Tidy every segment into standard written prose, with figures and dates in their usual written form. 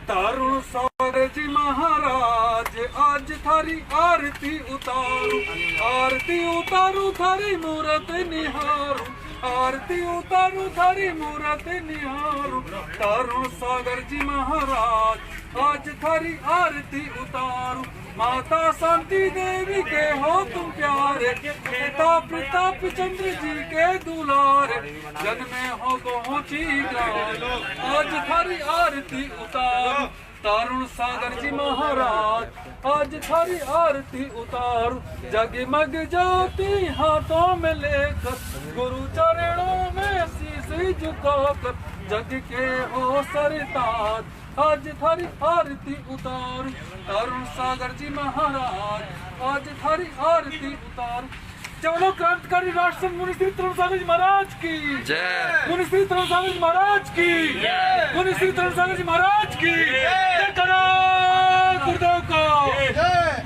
तरुण सागर जी महाराज आज थारी आरती उतारू, आरती उतारू थारी मूरत निहारू, आरती उतारू थारी मूरत निहारू। तरुण सागर जी महाराज आज थारी आरती उतारू। माता शांति देवी के हो तुम प्यारे, पिता प्रताप चंद्र जी के दुलारे, जग में हो पहुंची आज थारी आरती उतारू। तरुण सागर जी महाराज आज थारी आरती उतारू। जगमग ज्योति हाथों में लेकर गुरु चरणों में शीश झुकाकर, जग के हो सरताज आज थारी आरती उतारू। तरुण सागर जी महाराज आज थारी आरती उतारू। चलो क्रांतिकारी राष्ट्र मुनि श्री तरुण सागर जी महाराज की जय, मुनि श्री तरुण सागर जी महाराज की जय, मुनि श्री तरुण सागर जी महाराज की जय करो गुरुदेव को जय।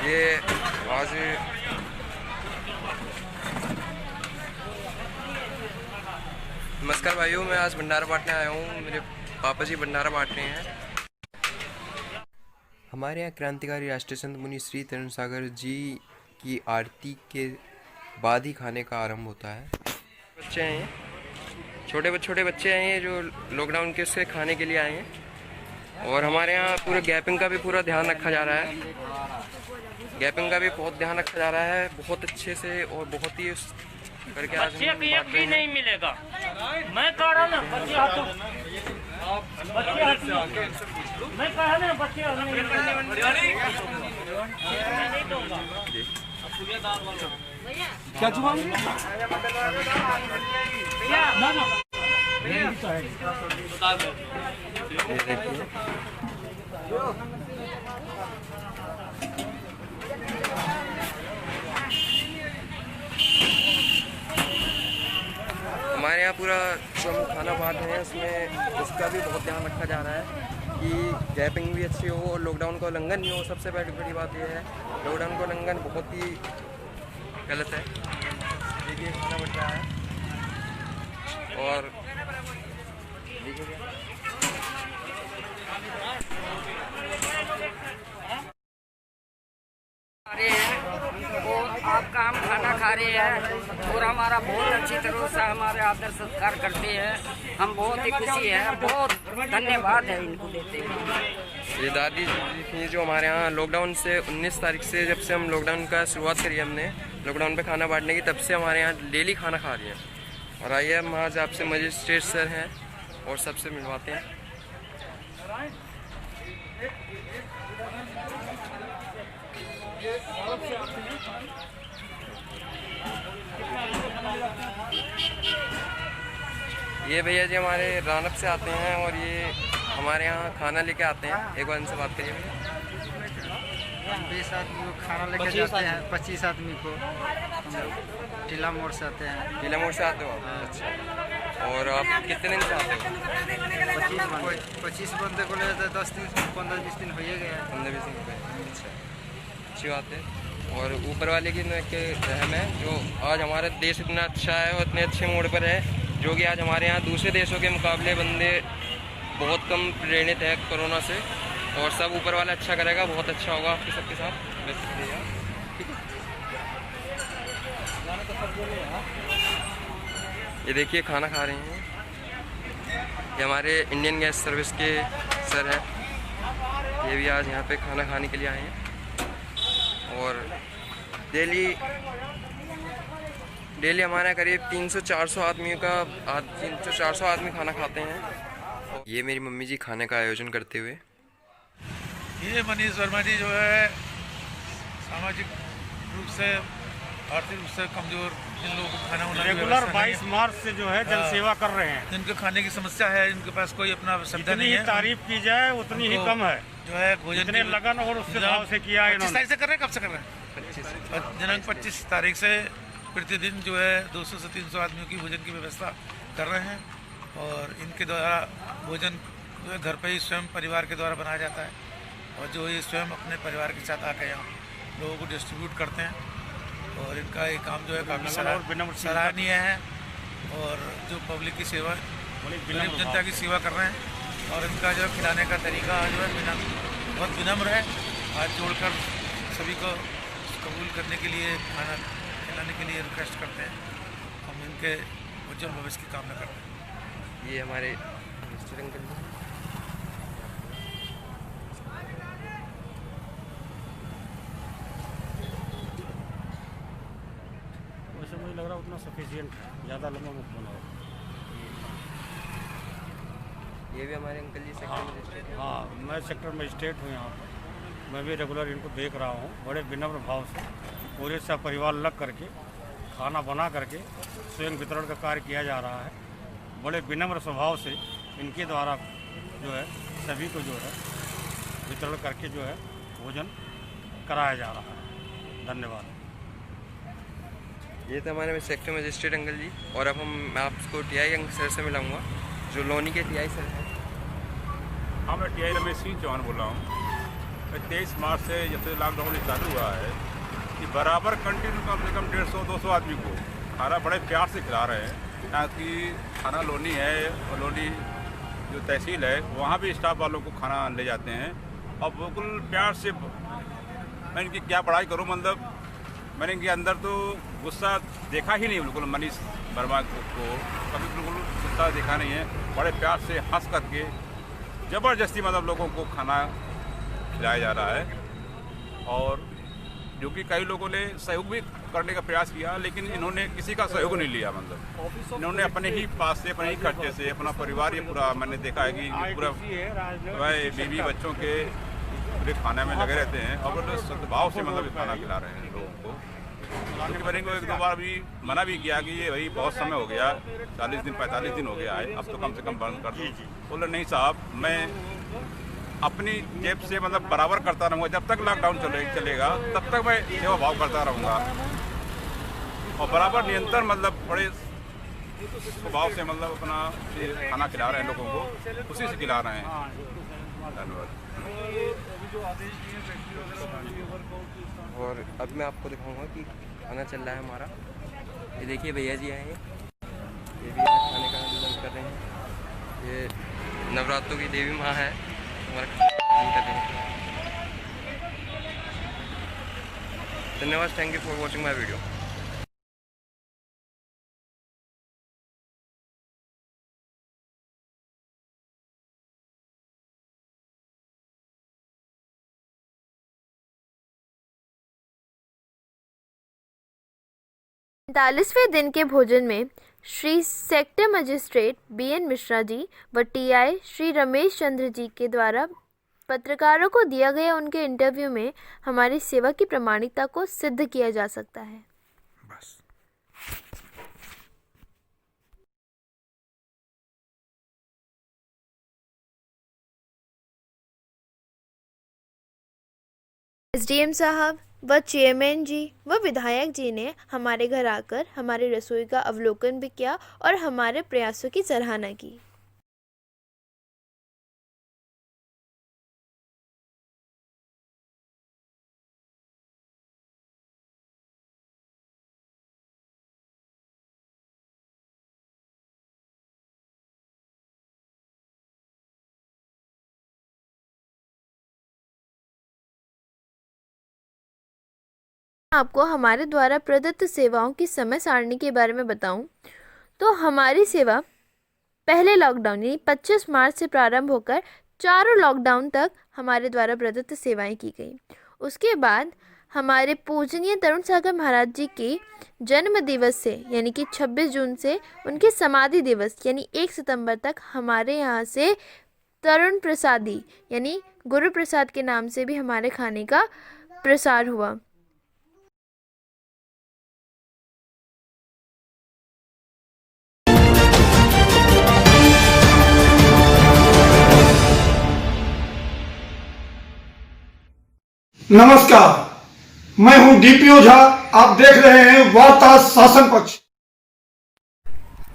ये आज नमस्कार भाइयों, मैं आज भंडारा बांटने आया हूँ। मेरे पापा जी भंडारा बांट रहे हैं। हमारे यहाँ क्रांतिकारी राष्ट्रीय संत मुनि श्री तरुण सागर जी की आरती के बाद ही खाने का आरंभ होता है। बच्चे हैं, छोटे बच्चे हैं जो लॉकडाउन के से खाने के लिए आए हैं। और हमारे यहाँ पूरे गैपिंग का भी पूरा ध्यान रखा जा रहा है। गैपिंग का भी बहुत ध्यान रखा जा रहा है, बहुत अच्छे से और बहुत ही करके आज भी नहीं मिलेगा। मैं कह रहा ना बच्चे हाथों, मैं कह रहा ना बच्चे नहीं दूंगा। क्या जुबान हमारे यहाँ पूरा जो हम खाना बांट रहे हैं उसमें उसका भी बहुत ध्यान रखा जा रहा है कि गैपिंग भी अच्छी हो और लॉकडाउन का उल्लंघन नहीं हो। सबसे बड़ी बात यह है, लॉकडाउन का उल्लंघन बहुत ही गलत है। देखिए खाना बट रहा है और और आपका हम खाना खा रहे हैं और हमारा बहुत अच्छी तरह से हमारे आदर सत्कार करते हैं। हम बहुत ही खुशी है, बहुत धन्यवाद है इनको देते हैं। ये दादी जी थी जो हमारे यहाँ लॉकडाउन से 19 तारीख से, जब से हम लॉकडाउन का शुरुआत करी हमने लॉकडाउन पे खाना बांटने की, तब से हमारे यहाँ डेली खाना खा रही हैं। और आइए हम आज आपसे मजिस्ट्रेट सर हैं और सबसे मिलवाते हैं। ये भैया जी हमारे रानप से आते हैं और ये हमारे यहाँ खाना लेके आते हैं। एक बार इनसे बात करिए भैया। 20 आदमी को खाना लेके जाते हैं, 25 आदमी को टीला मोड़ से आते हैं। टीला मोड़ से आते हो आप? अच्छा। और आप कितने दिन से आते हो? 25 बंदे को ले जाते हैं, 10 दिन 15-20 दिन हो गया। 15-20 दिन हो गए। अच्छा, अच्छी बात है। और ऊपर वाले की के रहम है जो आज हमारा देश इतना अच्छा है और इतने अच्छे मोड़ पर है, जो कि आज हमारे यहाँ दूसरे देशों के मुकाबले बंदे बहुत कम प्रेरित है कोरोना से। और सब ऊपर वाला अच्छा करेगा, बहुत अच्छा होगा आपके सबके साथ। ये देखिए खाना खा रहे हैं, ये हमारे इंडियन गैस सर्विस के सर हैं। ये भी आज यहाँ पे खाना खाने के लिए आए हैं। और डेली हमारे करीब 300-400 आदमियों का 300-400 आदमी खाना खाते हैं। ये मेरी मम्मी जी खाने का आयोजन करते हुए। ये मनीष वर्मा जी जो है सामाजिक रूप से आर्थिक रूप से कमजोर जिन लोगों को खाना होना रेगुलर 22 मार्च से जो है जन सेवा कर रहे हैं। जिनके खाने की समस्या है, इनके पास कोई अपना सुविधा नहीं है। तारीफ की जाए उतनी ही कम है। जो है भोजन इतने लगन और उससे भाव से किया। 25 तारीख से कर रहे हैं, कब से कर रहे हैं? दिनांक 25 तारीख से प्रतिदिन जो है 200 से 300 आदमियों की भोजन की व्यवस्था कर रहे हैं। और इनके द्वारा भोजन जो है घर पे ही स्वयं परिवार के द्वारा बनाया जाता है। और जो ये स्वयं अपने परिवार के साथ आकर यहाँ लोगों को डिस्ट्रीब्यूट करते हैं। और इनका ये काम जो है काफ़ी सराहनीय है। और जो पब्लिक की सेवा, गरीब जनता की सेवा कर रहे हैं। और इनका जो खिलाने का तरीका जो है बहुत विनम्र है। हाथ जोड़कर सभी को कबूल करने के लिए, खाना खिलाने के लिए रिक्वेस्ट करते हैं। हम इनके उज्जवल भविष्य की कामना करते हैं। ये हमारे मिस्टर अंकल जी। वैसे मुझे लग रहा है उतना सफिशिएंट है, ज़्यादा लंबा मत बनाओ। ये भी हमारे अंकल जी सेक्टर मजिस्ट्रेट हैं। हाँ, मैं सेक्टर मजिस्ट्रेट हूँ यहाँ पर। मैं भी रेगुलर इनको देख रहा हूँ। बड़े विनम्र भाव से पूरे सा परिवार लग करके खाना बना करके स्वयं वितरण का कार्य किया जा रहा है। बड़े विनम्र स्वभाव से इनके द्वारा जो है सभी को जो है वितरण करके जो है भोजन कराया जा रहा है। धन्यवाद। ये तो हमारे सेक्टर मजिस्ट्रेट अंकल जी। और अब मैं आपको टीआई अंकल सर से मिलाऊंगा, जो लोनी के टीआई सर हैं। हाँ, मैं टीआई रमेश सिंह चौहान बोल रहा हूँ। 23 मार्च से जब से लॉकडाउन चालू हुआ है कि बराबर कंटिन्यू कम से कम 150-200 आदमी को खाना बड़े प्यार से खिला रहे हैं। यहाँ की थाना लोनी है और लोनी जो तहसील है वहाँ भी स्टाफ वालों को खाना ले जाते हैं। और बिल्कुल प्यार से मैं इनकी क्या पढ़ाई करूँ, मतलब मैंने इनके अंदर तो गुस्सा देखा ही नहीं। बिल्कुल मनीष वर्मा को कभी बिल्कुल गुस्सा देखा नहीं है। बड़े प्यार से हंस करके ज़बरदस्ती मतलब लोगों को खाना खिलाया जा रहा है। और जो कि कई लोगों ने सहयोग भी करने का प्रयास किया, लेकिन इन्होंने किसी का सहयोग नहीं लिया। मतलब इन्होंने अपने ही पास से, अपने ही खर्चे से, अपना परिवार ये पूरा मैंने देखा है कि पूरा बीवी बच्चों के पूरे खाने में लगे रहते हैं। और वो सद्भाव से मतलब खाना खिला रहे हैं लोगों को। क्योंकि मैंने को 1-2 बार भी मना भी किया कि ये भाई बहुत समय हो गया, 40 दिन 45 दिन हो गया है, अब तो कम से कम बंद कर दो। बोले नहीं साहब, मैं अपनी जेब से मतलब बराबर करता रहूँगा। जब तक लॉकडाउन चलेगा तब तक मैं सेवा भाव करता रहूँगा। और बराबर नियंत्रण मतलब बड़े स्वभाव से मतलब अपना खाना खिला रहे हैं लोगों को, उसी से खिला रहे हैं। धन्यवाद। और अब मैं आपको दिखाऊंगा कि खाना चल रहा है हमारा। ये देखिए भैया जी आए हैं, ये भी खाने का इंतजाम कर रहे हैं। ये नवरात्रों की देवी माँ है, हमारा खाना कर रहे हैं। धन्यवाद। Thank you for watching my video. पैंतालीसवें दिन के भोजन में Shri sector magistrate BN Mishra ji व TI श्री रमेश चंद्र जी के द्वारा पत्रकारों को दिया गया उनके इंटरव्यू में हमारी सेवा की प्रामाणिकता को सिद्ध किया जा सकता है। बस। SDM साहब व चेयरमैन जी व विधायक जी ने हमारे घर आकर हमारी रसोई का अवलोकन भी किया और हमारे प्रयासों की सराहना की। आपको हमारे द्वारा प्रदत्त सेवाओं की समय सारणी के बारे में बताऊं तो हमारी सेवा पहले लॉकडाउन यानी 25 मार्च से प्रारंभ होकर चारों लॉकडाउन तक हमारे द्वारा प्रदत्त सेवाएं की गई। उसके बाद हमारे पूजनीय तरुण सागर महाराज जी की जन्म दिवस से यानी कि 26 जून से उनके समाधि दिवस यानी 1 सितंबर तक हमारे यहाँ से तरुण प्रसादी यानी गुरु प्रसाद के नाम से भी हमारे खाने का प्रसार हुआ। नमस्कार, मैं हूं DP ओझा। आप देख रहे हैं वार्ता शासन पक्ष।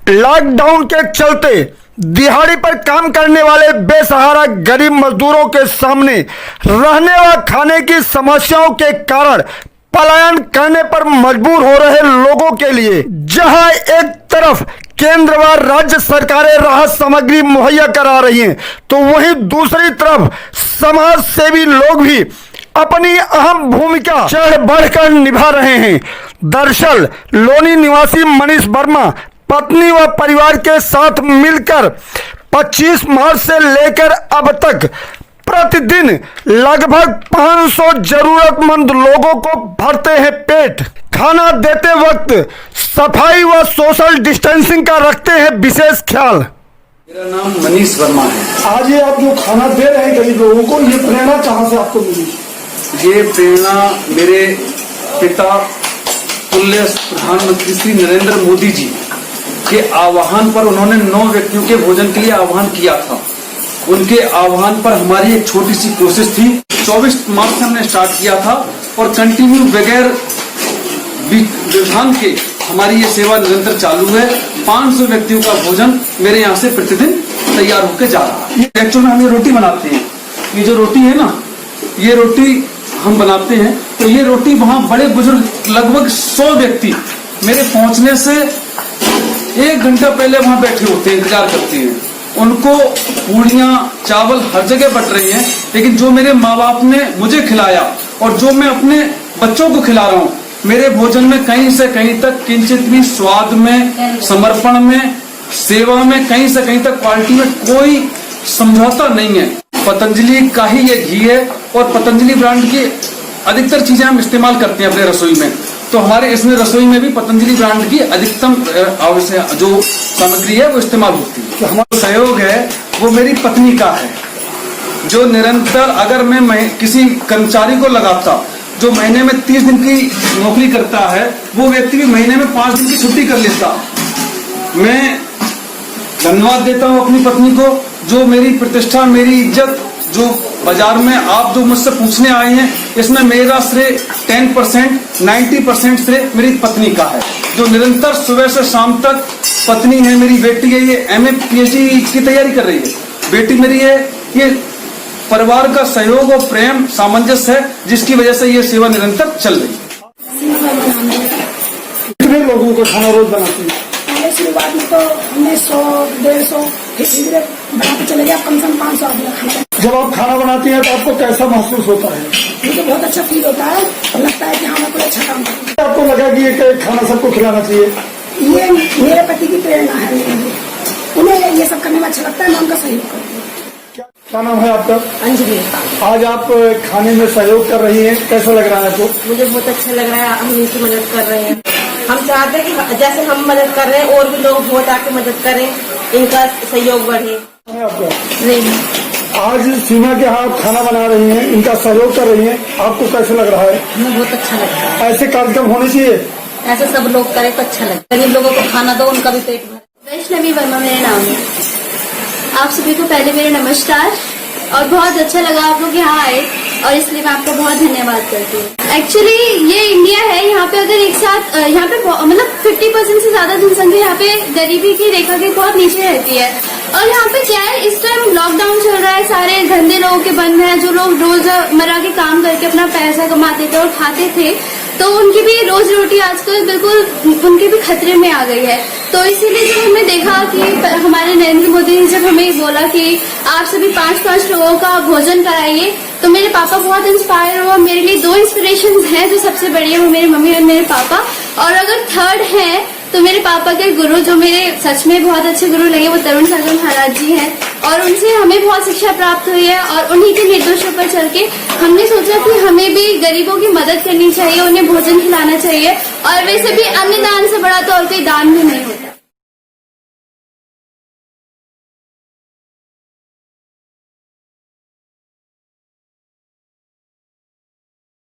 लॉकडाउन के चलते दिहाड़ी पर काम करने वाले बेसहारा गरीब मजदूरों के सामने रहने व खाने की समस्याओं के कारण पलायन करने पर मजबूर हो रहे लोगों के लिए जहां एक तरफ केंद्र व राज्य सरकारें राहत सामग्री मुहैया करा रही हैं, तो वहीं दूसरी तरफ समाज सेवी लोग भी अपनी अहम भूमिका चढ़ बढ़कर निभा रहे हैं। दरअसल लोनी निवासी मनीष वर्मा पत्नी व परिवार के साथ मिलकर 25 मार्च से लेकर अब तक प्रतिदिन लगभग 500 जरूरतमंद लोगों को भरते हैं पेट। खाना देते वक्त सफाई व सोशल डिस्टेंसिंग का रखते हैं विशेष ख्याल। मेरा नाम मनीष वर्मा है। आज ये आप जो खाना दे रहे हैं गरीब लोगों को, ये प्रेरणा कहाँ से आपको मिली? ये प्रेरणा मेरे पिता तुल्य प्रधानमंत्री श्री नरेंद्र मोदी जी के आह्वान पर, उन्होंने 9 व्यक्तियों के भोजन के लिए आह्वान किया था। उनके आह्वान पर हमारी एक छोटी सी कोशिश थी। 24 मार्च से हमने स्टार्ट किया था और कंटिन्यू बगैर विधान के हमारी ये सेवा निरंतर चालू है। 500 व्यक्तियों का भोजन मेरे यहाँ से प्रतिदिन तैयार होकर जा रहा है। एक्चुअल में हम ये रोटी बनाते हैं। ये जो रोटी है ना, ये रोटी हम बनाते हैं, तो ये रोटी वहाँ बड़े बुजुर्ग लगभग 100 व्यक्ति मेरे पहुंचने से 1 घंटा पहले वहाँ बैठे होते हैं, इंतजार करते हैं। उनको पूड़ियाँ चावल हर जगह बट रही हैं, लेकिन जो मेरे माँ बाप ने मुझे खिलाया और जो मैं अपने बच्चों को खिला रहा हूँ, मेरे भोजन में कहीं से कहीं तक किंचित भी स्वाद में, समर्पण में, सेवा में, कहीं से कहीं तक क्वालिटी में कोई समझौता नहीं है। पतंजलि का ही ये घी है और पतंजलि ब्रांड की अधिकतर चीजें हम इस्तेमाल करते हैं अपने रसोई में। तो हमारे इसमें रसोई में भी पतंजलि ब्रांड की अधिकतम जो सामग्री है वो इस्तेमाल होती है। तो हमारा सहयोग है वो मेरी पत्नी का है, जो निरंतर, अगर मैं किसी कर्मचारी को लगाता जो महीने में 30 दिन की नौकरी करता है, वो व्यक्ति भी महीने में 5 दिन की छुट्टी कर लेता। मैं धन्यवाद देता हूँ अपनी पत्नी को, जो मेरी प्रतिष्ठा, मेरी इज्जत, जो बाजार में आप जो मुझसे पूछने आए हैं, इसमें मेरा श्रेय 10%, 90% श्रेय मेरी पत्नी का है, जो निरंतर सुबह से शाम तक, पत्नी है मेरी, बेटी है, ये MA PhD की तैयारी कर रही है, बेटी मेरी है। ये परिवार का सहयोग और प्रेम सामंजस्य है, जिसकी वजह से ये सेवा निरंतर चल रही है। कितने लोगों को खाना रोज बनाती है? पहले शुरुआत में तो हमने 100-150 फिर धीरे बढ़ाते चले गए, कम से कम 500 आदमी खाना। जब आप खाना बनाती हैं तो आपको कैसा महसूस होता है? मुझे बहुत अच्छा फील होता है और लगता है कि हाँ मैं कोई अच्छा काम कर रही हूँ। आपको लगा कि ये खाना सबको खिलाना चाहिए? ये मेरे पति की प्रेरणा है मेरे लिए, उन्हें ये सब करने में अच्छा लगता है, मैं उनका सहयोग करती हूँ। क्या नाम है आपका? अंजलि। आज आप खाने में सहयोग कर रही हैं, कैसा लग रहा है आपको? मुझे बहुत अच्छा लग रहा है, हम इनकी मदद कर रहे हैं। हम चाहते हैं कि जैसे हम मदद कर रहे हैं और भी लोग बहुत आके मदद करें, इनका सहयोग बढ़े। आज सीमा के यहाँ खाना बना रही हैं, इनका सहयोग कर रही हैं, आपको कैसे लग रहा है? हमें बहुत अच्छा लग रहा है। ऐसे कार्यक्रम होने चाहिए, ऐसे सब लोग करें तो अच्छा लगता है। गरीब लोगों को खाना दो, उनका भी पेट भरे। वैष्णवी वर्मा मेरा नाम है। आप सभी को पहले मेरा नमस्कार, और बहुत अच्छा लगा आप लोग यहाँ आए, और इसलिए मैं आपका बहुत धन्यवाद करती हूँ। एक्चुअली ये इंडिया है, यहाँ पे अगर एक साथ यहाँ पे मतलब 50% से ज्यादा जनसंख्या यहाँ पे गरीबी की रेखा के बहुत नीचे रहती है। और यहाँ पे क्या है, इस टाइम लॉकडाउन चल रहा है, सारे धंधे लोगों के बंद हैं, जो लोग रोजमर्रा के काम करके अपना पैसा कमाते थे और खाते थे, तो उनकी भी रोजी रोटी आजकल बिल्कुल उनके भी खतरे में आ गई है। तो इसीलिए जब हमने देखा कि हमारे नरेंद्र मोदी ने जब हमें बोला कि आप सभी 5-5 लोगों का भोजन कराइए, तो मेरे पापा बहुत इंस्पायर हुआ। मेरे लिए 2 इंस्पिरेशंस हैं, जो सबसे बड़ी है वो मेरी मम्मी और मेरे पापा, और अगर थर्ड है तो मेरे पापा के गुरु, जो मेरे सच में बहुत अच्छे गुरु लगे, वो तरुण सागर महाराज जी हैं, और उनसे हमें बहुत शिक्षा प्राप्त हुई है। और उन्हीं के निर्देशों पर चल के हमने सोचा कि हमें भी गरीबों की मदद करनी चाहिए, उन्हें भोजन खिलाना चाहिए, और वैसे भी अन्य दान से बड़ा तो और कोई दान भी नहीं होता।